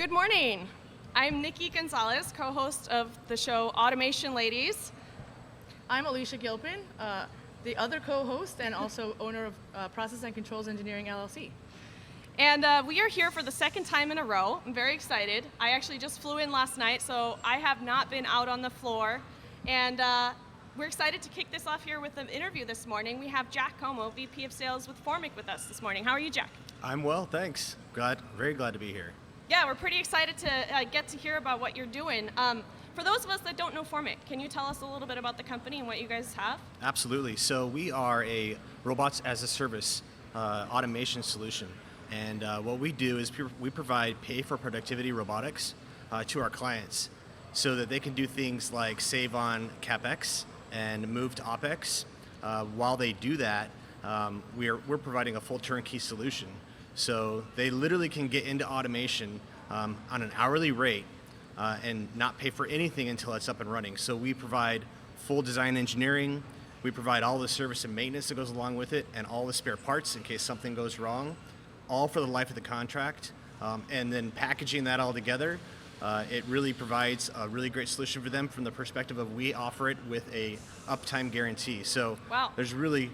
Good morning. I'm Nikki Gonzalez, co-host of the show Automation Ladies. I'm Alicia Gilpin, the other co-host and also owner of Process and Controls Engineering LLC. And we are here for the second time in a row. I'm very excited. I actually just flew in last night, so I have not been out on the floor. And we're excited to kick this off here with an interview this morning. We have Jack Kaumo, VP of Sales with Formic with us this morning. How are you, Jack? I'm well, thanks. Very glad to be here. Yeah, we're pretty excited to get to hear about what you're doing. For those of us that don't know Formic, can you tell us a little bit about the company and what you guys have? Absolutely. So we are a Robotics-as-a-Service automation solution. And what we do is we provide pay-for-productivity robotics to our clients so that they can do things like save on CapEx and move to OpEx. While they do that, we're providing a full turnkey solution. So they literally can get into automation on an hourly rate and not pay for anything until it's up and running. So we provide full design engineering, we provide all the service and maintenance that goes along with it, and all the spare parts in case something goes wrong, all for the life of the contract. And then packaging that all together, it really provides a really great solution for them from the perspective of we offer it with a uptime guarantee. So There's really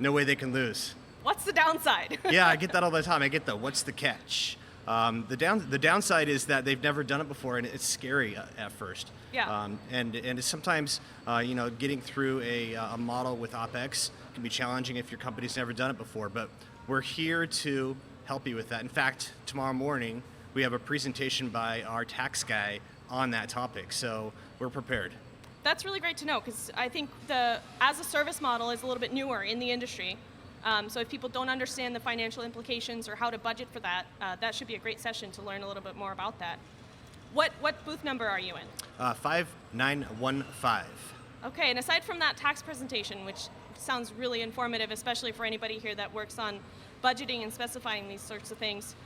no way they can lose. What's the downside? Yeah, I get that all the time. I get the what's the catch? The downside is that they've never done it before, and it's scary at first. Yeah. And it's sometimes getting through a model with OpEx can be challenging if your company's never done it before. But we're here to help you with that. In fact, tomorrow morning we have a presentation by our tax guy on that topic, so we're prepared. That's really great to know, because I think the as-a-service model is a little bit newer in the industry. So if people don't understand the financial implications or how to budget for that, that should be a great session to learn a little bit more about that. What booth number are you in? 5915. Okay, and aside from that tax presentation, which sounds really informative, especially for anybody here that works on budgeting and specifying these sorts of things,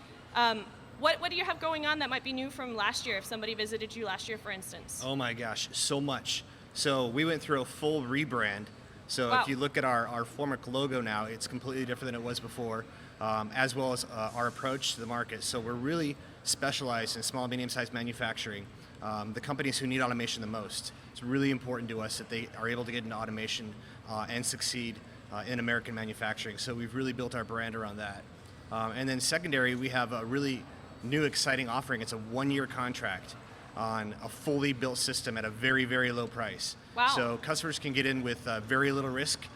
what do you have going on that might be new from last year, if somebody visited you last year, for instance? Oh my gosh, so much. So we went through a full rebrand. So Wow. if you look at our Formic logo now, it's completely different than it was before, as well as our approach to the market. So we're really specialized in small and medium-sized manufacturing, the companies who need automation the most. It's really important to us that they are able to get into automation and succeed in American manufacturing. So we've really built our brand around that. And then secondary, we have a really new, exciting offering. It's a one-year contract on a fully built system at a very, very low price. Wow. So customers can get in with very little risk,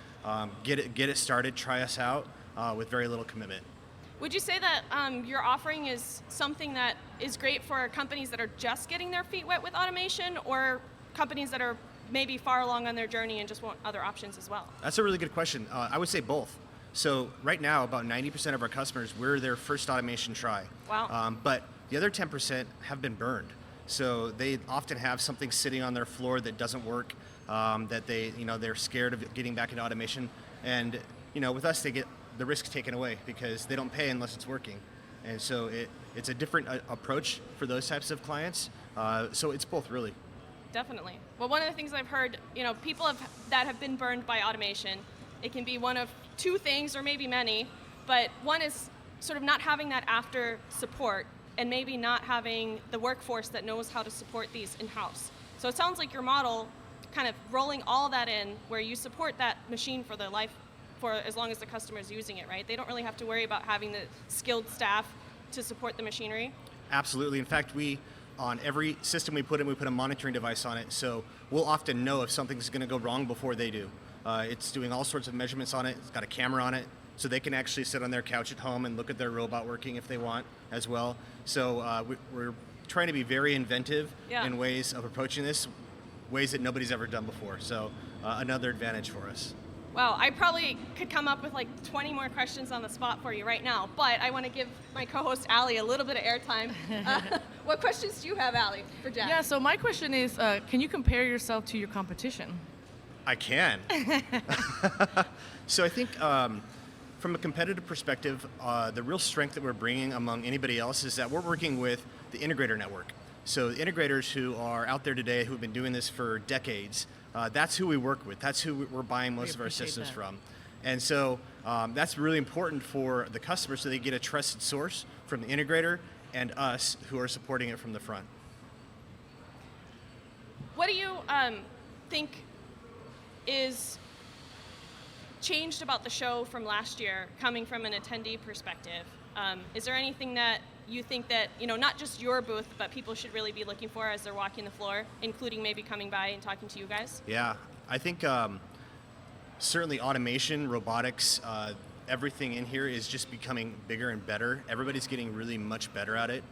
get it started, try us out with very little commitment. Would you say that your offering is something that is great for companies that are just getting their feet wet with automation, or companies that are maybe far along on their journey and just want other options as well? That's a really good question. I would say both. So right now, about 90% of our customers, we're their first automation try. Wow. But the other 10% have been burned. So they often have something sitting on their floor that doesn't work, that they're scared of getting back into automation. And with us, they get the risk taken away because they don't pay unless it's working. And so it's a different approach for those types of clients. So it's both, really. Definitely. Well, one of the things I've heard, people that have been burned by automation, it can be one of two things or maybe many, but one is sort of not having that after support and maybe not having the workforce that knows how to support these in-house. So it sounds like your model kind of rolling all that in where you support that machine for the life, for as long as the customer is using it, right? They don't really have to worry about having the skilled staff to support the machinery. Absolutely. In fact, on every system we put a monitoring device on it, so we'll often know if something's going to go wrong before they do. It's doing all sorts of measurements on it. It's got a camera on it, so they can actually sit on their couch at home and look at their robot working if they want as well. So we're trying to be very inventive in ways of approaching this, ways that nobody's ever done before. So another advantage for us. Wow, I probably could come up with like 20 more questions on the spot for you right now, but I want to give my co-host Allie a little bit of airtime. What questions do you have, Allie, for Jack? Yeah, so my question is, can you compare yourself to your competition? I can. So I think from a competitive perspective, the real strength that we're bringing among anybody else is that we're working with the integrator network. So the integrators who are out there today who've been doing this for decades, that's who we work with. That's who we're buying most of our systems from. And so that's really important for the customer so they get a trusted source from the integrator and us who are supporting it from the front. What do you think is changed about the show from last year, coming from an attendee perspective? Is there anything that you think that, not just your booth, but people should really be looking for as they're walking the floor, including maybe coming by and talking to you guys? Yeah, I think certainly automation, robotics, everything in here is just becoming bigger and better. Everybody's getting really much better at it.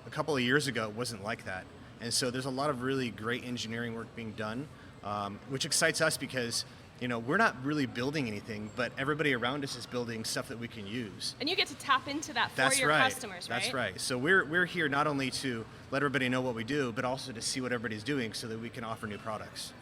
A couple of years ago, it wasn't like that. And so there's a lot of really great engineering work being done, which excites us because we're not really building anything, but everybody around us is building stuff that we can use. And you get to tap into that for That's your right. customers, right? That's right. So we're here not only to let everybody know what we do, but also to see what everybody's doing so that we can offer new products.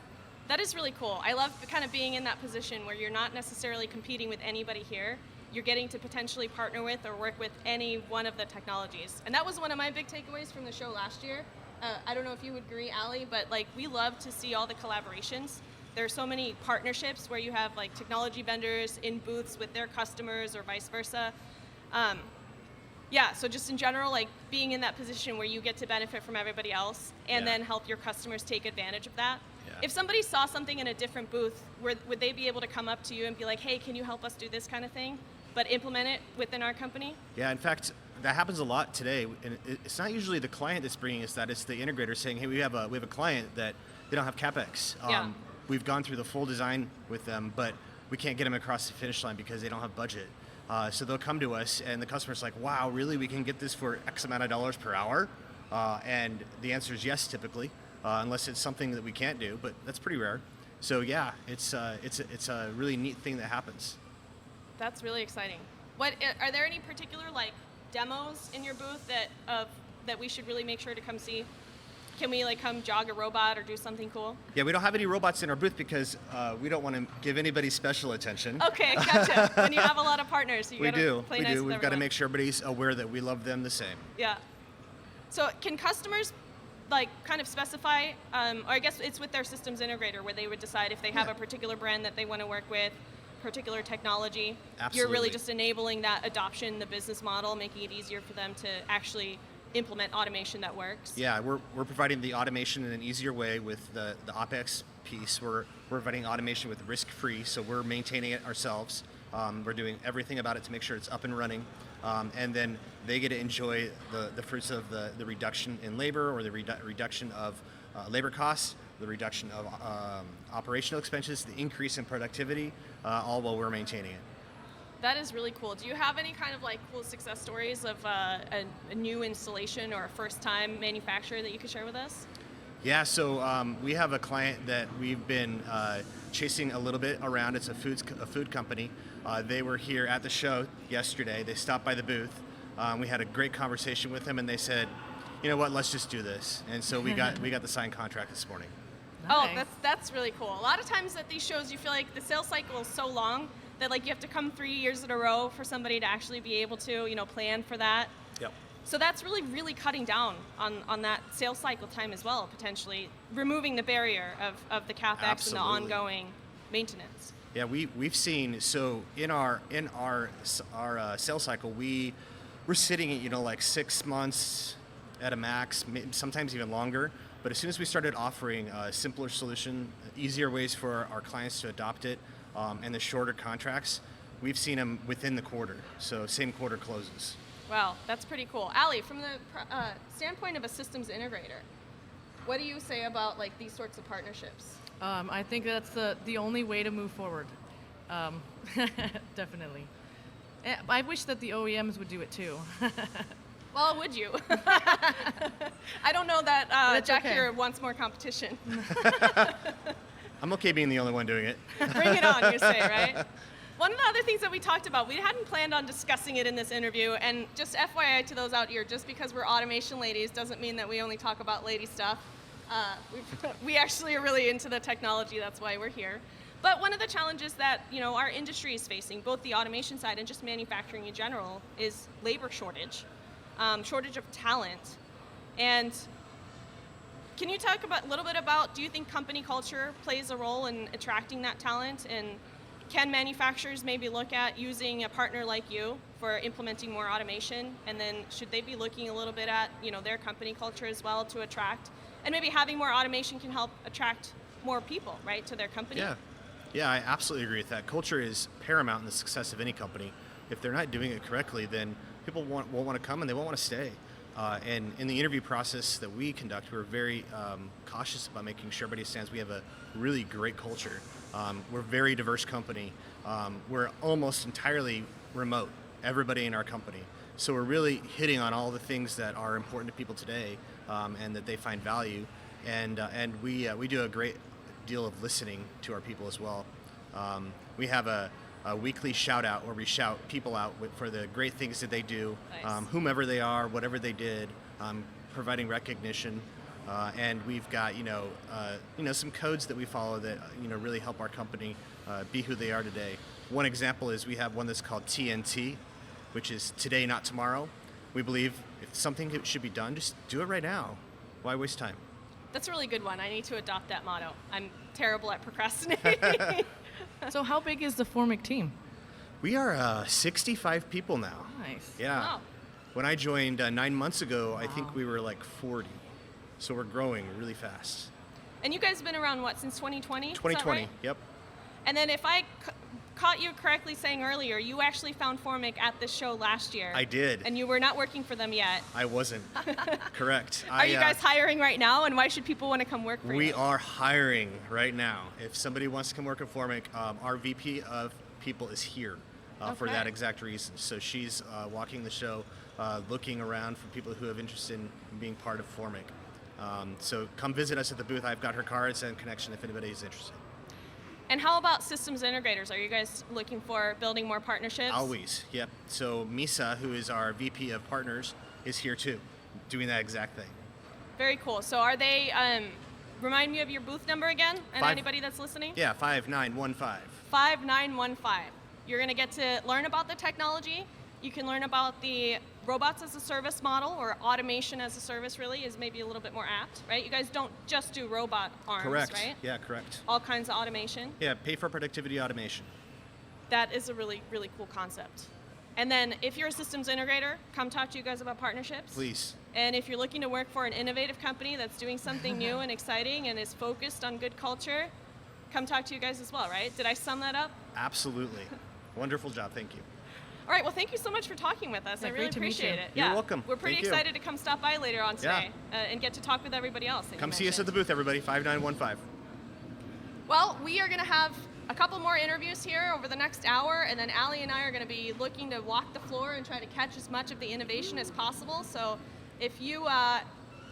That is really cool. I love kind of being in that position where you're not necessarily competing with anybody here. You're getting to potentially partner with or work with any one of the technologies. And that was one of my big takeaways from the show last year. I don't know if you would agree, Ali, but we love to see all the collaborations. There are so many partnerships where you have technology vendors in booths with their customers or vice versa. So just in general, being in that position where you get to benefit from everybody else and then help your customers take advantage of that. Yeah. If somebody saw something in a different booth, would they be able to come up to you and be like, hey, can you help us do this kind of thing, but implement it within our company? Yeah, in fact, that happens a lot today. And it's not usually the client that's bringing us that, it's the integrator saying, hey, we have a client that they don't have CapEx. We've gone through the full design with them, but we can't get them across the finish line because they don't have budget. So they'll come to us, and the customer's like, wow, really? We can get this for X amount of dollars per hour? And the answer is yes, typically, unless it's something that we can't do, but that's pretty rare. So yeah, it's a really neat thing that happens. That's really exciting. Are there any particular demos in your booth that we should really make sure to come see? Can we come jog a robot or do something cool? Yeah, we don't have any robots in our booth because we don't want to give anybody special attention. Okay, gotcha. When you have a lot of partners, so you gotta play nice with everyone. We've got to make sure everybody's aware that we love them the same. Yeah. So can customers kind of specify, or I guess it's with their systems integrator where they would decide if they have a particular brand that they want to work with, particular technology. Absolutely. You're really just enabling that adoption, the business model, making it easier for them to actually implement automation that works. Yeah, we're providing the automation in an easier way with the OpEx piece. We're providing automation with risk-free, so we're maintaining it ourselves. We're doing everything about it to make sure it's up and running. And then they get to enjoy the fruits of the reduction in labor or the reduction of labor costs, the reduction of operational expenses, the increase in productivity, all while we're maintaining it. That is really cool. Do you have any kind of cool success stories of a new installation or a first-time manufacturer that you could share with us? Yeah, so we have a client that we've been chasing a little bit around. It's a food company. They were here at the show yesterday. They stopped by the booth. We had a great conversation with them, and they said, you know what, let's just do this. And so we got the signed contract this morning. Nice. Oh, that's really cool. A lot of times at these shows, you feel like the sales cycle is so long that you have to come 3 years in a row for somebody to actually be able to, plan for that. Yep. So that's really, really cutting down on that sales cycle time as well, potentially removing the barrier of the CapEx Absolutely. and the ongoing maintenance. Yeah, we've seen, so in our sales cycle, we're sitting at 6 months at a max, sometimes even longer. But as soon as we started offering a simpler solution, easier ways for our clients to adopt it, and the shorter contracts, we've seen them within the quarter. So same quarter closes. Wow, that's pretty cool. Ali, from the standpoint of a systems integrator, what do you say about these sorts of partnerships? I think that's the only way to move forward. Definitely. I wish that the OEMs would do it too. Well, would you? I don't know that Jack okay. here wants more competition. I'm okay being the only one doing it. Bring it on, you say, right? One of the other things that we talked about, we hadn't planned on discussing it in this interview, and just FYI to those out here, just because we're automation ladies doesn't mean that we only talk about lady stuff. We actually are really into the technology, that's why we're here. But one of the challenges that our industry is facing, both the automation side and just manufacturing in general, is labor shortage, shortage of talent. And can you talk a little bit about, do you think company culture plays a role in attracting that talent? And can manufacturers maybe look at using a partner like you for implementing more automation? And then should they be looking a little bit at their company culture as well to attract, and maybe having more automation can help attract more people, right, to their company? Yeah, I absolutely agree with that. Culture is paramount in the success of any company. If they're not doing it correctly, then people won't want to come and they won't want to stay. And in the interview process that we conduct, we're very cautious about making sure everybody understands we have a really great culture. We're a very diverse company. We're almost entirely remote, everybody in our company. So we're really hitting on all the things that are important to people today and that they find value. And we do a great deal of listening to our people as well. We have a weekly shout out where we shout people out for the great things that they do, Nice. whomever they are, whatever they did, providing recognition. And we've got some codes that we follow that really help our company be who they are today. One example is we have one that's called TNT, which is today, not tomorrow. We believe if something should be done, just do it right now. Why waste time? That's a really good one. I need to adopt that motto. I'm terrible at procrastinating. So how big is the Formic team? We are 65 people now. Nice. Yeah. Wow. When I joined 9 months ago, I think we were like 40. So we're growing really fast. And you guys have been around, what, since 2020? 2020, Right? yep. And then if I caught you correctly saying earlier, you actually found Formic at this show last year. I did. And you were not working for them yet. I wasn't. Correct. Are you guys hiring right now, and why should people want to come work for you? We are hiring right now. If somebody wants to come work at Formic, our VP of people is here for Okay. that exact reason. So she's walking the show, looking around for people who have interest in being part of Formic. So come visit us at the booth. I've got her cards and connection if anybody is interested. And how about systems integrators? Are you guys looking for building more partnerships? Always, yep. So Misa, who is our VP of partners, is here too, doing that exact thing. Very cool. So are they, remind me of your booth number again, and 5 anybody that's listening? Yeah, 5915. 5915. You're going to get to learn about the technology. You can learn about the Robots-as-a-Service model, or automation as a service really is maybe a little bit more apt, right? You guys don't just do robot arms, Correct. right? Yeah, correct. All kinds of automation. Yeah, pay for productivity automation. That is a really, really cool concept. And then if you're a systems integrator, come talk to you guys about partnerships. Please. And if you're looking to work for an innovative company that's doing something new and exciting and is focused on good culture, come talk to you guys as well, right? Did I sum that up? Absolutely. Wonderful job. Thank you. All right, well, thank you so much for talking with us. Yeah, I really great to meet appreciate you. it. You're welcome. We're pretty Thank you. excited to come stop by later on today and get to talk with everybody else. that you Come see us mentioned. at the booth, everybody. 5915. Well, we are going to have a couple more interviews here over the next hour, and then Allie and I are going to be looking to walk the floor and try to catch as much of the innovation as possible. So if you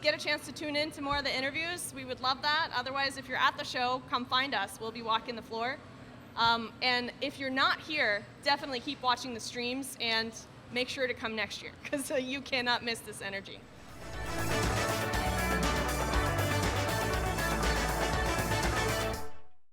get a chance to tune in to more of the interviews, we would love that. Otherwise, if you're at the show, come find us. We'll be walking the floor. And if you're not here, definitely keep watching the streams and make sure to come next year, because you cannot miss this energy.